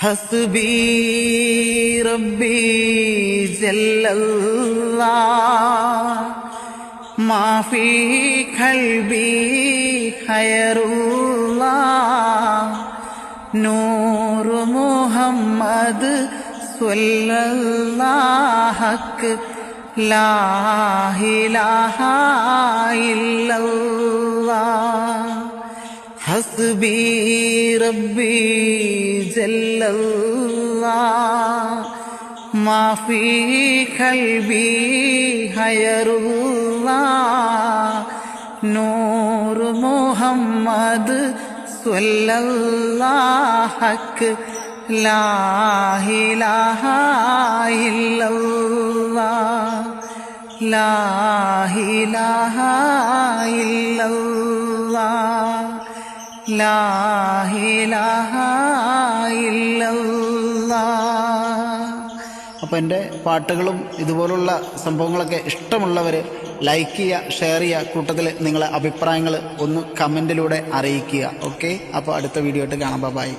ഹസ്ബി റബ്ബി ജല്ലല്ലാഹ് മാഫി ഖൽബി ഖൈറുല്ലാഹ് നൂറ് മുഹമ്മദ് സ്വല്ലല്ലാഹ് ലാ ഇലാഹ ഇല്ലല്ലാഹ് ഹസ്ബി റബ്ബി ജല്ലല്ലാഹ് മാഫി ഖൽബി ഖൈറുല്ലാഹ് നൂറ് മുഹമ്മദ് സ്വല്ലല്ലാഹ് ലാ ഇലാഹ ഇല്ലല്ലാഹ് ലാ ഇലാഹ ഇല്ലല്ലാഹ് ലാ ഇലാഹ ഇല്ലല്ലാഹ്. അപ്പോൾ എൻ്റെ പാട്ടുകളും ഇതുപോലുള്ള സംഭവങ്ങളൊക്കെ ഇഷ്ടമുള്ളവർ ലൈക്ക് ചെയ്യുക, ഷെയർ ചെയ്യുക, കൂട്ടത്തിൽ നിങ്ങളെ അഭിപ്രായങ്ങൾ ഒന്ന് കമൻറ്റിലൂടെ അറിയിക്കുക. ഓക്കെ, അപ്പോൾ അടുത്ത വീഡിയോ ആയിട്ട് കാണാം. ബൈ.